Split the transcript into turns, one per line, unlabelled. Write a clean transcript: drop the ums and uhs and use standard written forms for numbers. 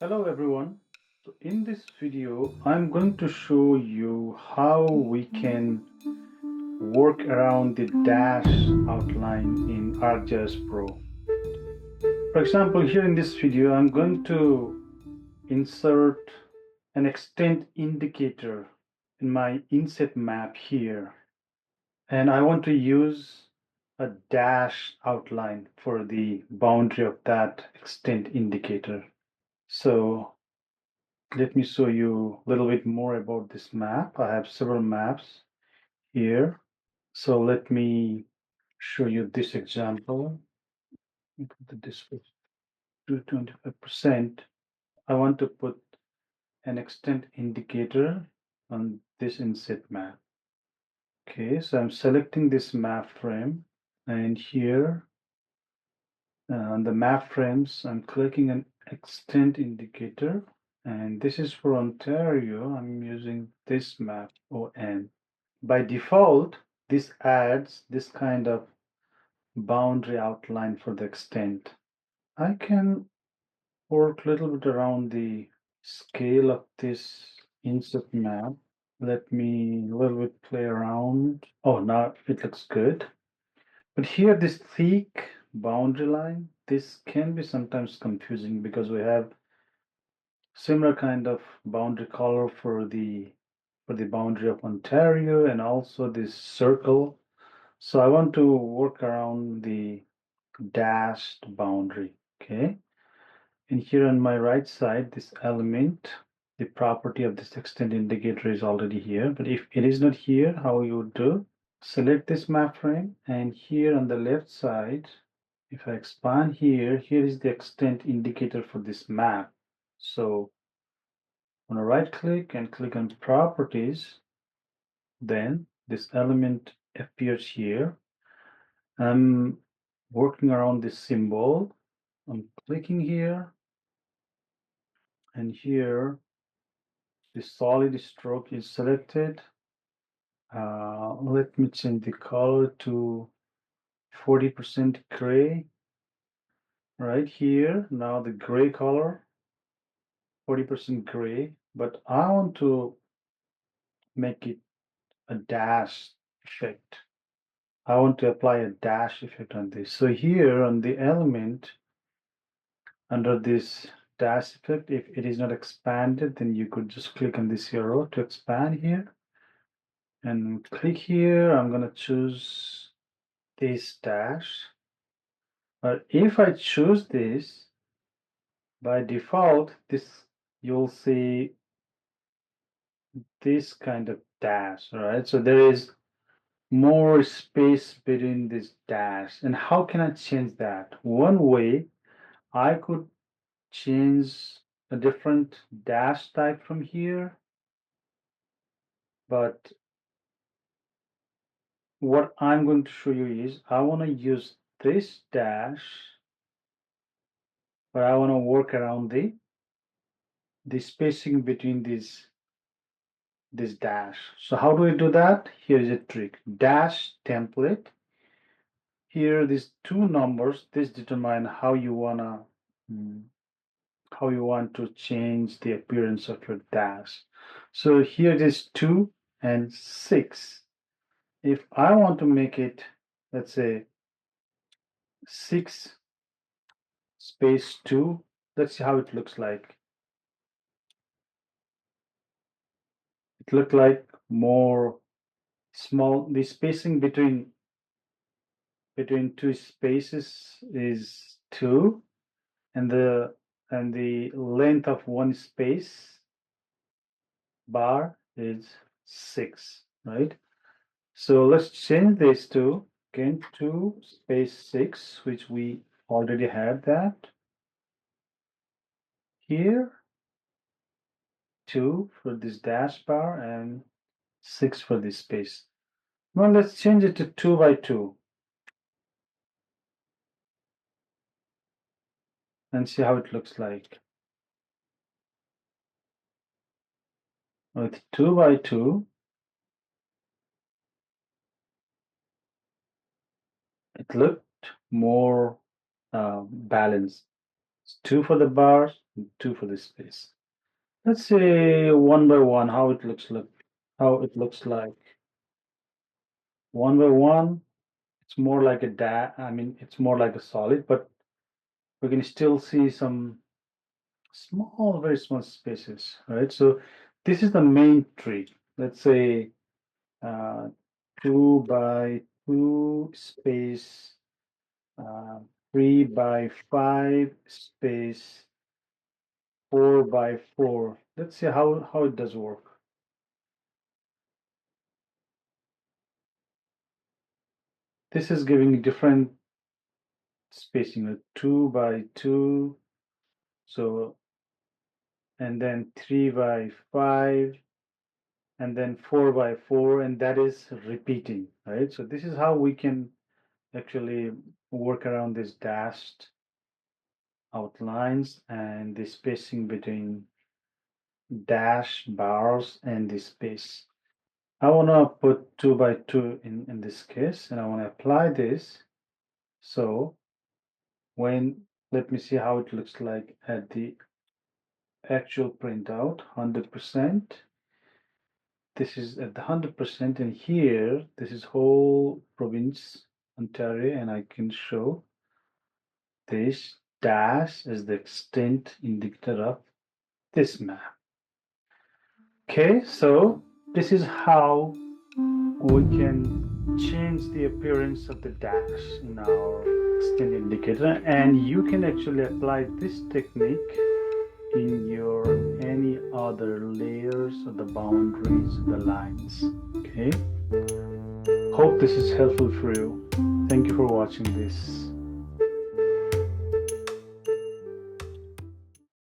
Hello everyone. So in this video, I'm going to show you how we can work around the dash outline in ArcGIS Pro. For example, here in this video, I'm going to insert an extent indicator in my inset map here. And I want to use a dash outline for the boundary of that extent indicator. So let me show you a little bit more about this map. I have several maps here. So let me show you this example. Put the display to 25%. I want to put an extent indicator on this inset map. Okay, so I'm selecting this map frame, and here on the map frames, I'm clicking an extent indicator, and this is for Ontario. I'm using this map ON. By default, this adds this kind of boundary outline for the extent. I can work a little bit around the scale of this inset map. Let me a little bit play around. Oh, now it looks good. But here, this thick boundary line, this can be sometimes confusing because we have similar kind of boundary color for the boundary of Ontario and also this circle. So I want to work around the dashed boundary, okay? And here on my right side, this element, the property of this extent indicator is already here. But if it is not here, how you would do? Select this map frame, and here on the left side, if I expand here, here is the extent indicator for this map. So I'm going to right click and click on properties. Then this element appears here. I'm working around this symbol. I'm clicking here, and here the solid stroke is selected. Let me change the color to 40% gray. Right here, now the gray color, 40% gray, but I want to make it a dash effect. I want to apply a dash effect on this. So here on the element, under this dash effect, if it is not expanded, then you could just click on this arrow to expand here. And click here, I'm going to choose this dash. But if I choose this, by default, this you'll see this kind of dash, right? So there is more space between this dash. And how can I change that? One way, I could change a different dash type from here, but what I'm going to show you is I want to use this dash, but I want to work around the spacing between this dash. So how do we do that? Here is a trick. Dash template. Here, these two numbers, this determine how you want to change the appearance of your dash. So here it is 2 and 6. If I want to make it, let's say 6 space 2, let's see how it looks like. It looked like more small. The spacing between two spaces is 2, and the length of one space bar is 6, right? So let's change this to again 2 space 6, which we already had that. Here 2 for this dash bar and 6 for this space. Now let's change it to 2 by 2 and see how it looks like. With 2 by 2, it looked more balanced. It's 2 for the bars, and 2 for this space. Let's say one by one how it looks like. One by one, it's more like it's more like a solid, but we can still see some small, very small spaces, right? So this is the main tree. Let's say uh, 2 by 2 space, uh, 3 by 5 space, 4 by 4. Let's see how it does work. This is giving different spacing, 2 by 2, so, and then 3 by 5, and then 4 by 4, and that is repeating, right? So this is how we can actually work around these dashed outlines and the spacing between dash bars and the space. I want to put 2 by 2 in this case, and I want to apply this. So let me see how it looks like at the actual printout, 100%. This is at the 100%, and here, this is whole province, Ontario, and I can show this dash is the extent indicator of this map. Okay, so this is how we can change the appearance of the dash in our extent indicator, and you can actually apply this technique in your any other layers of the boundaries of the lines. Okay, hope this is helpful for you. Thank you for watching this.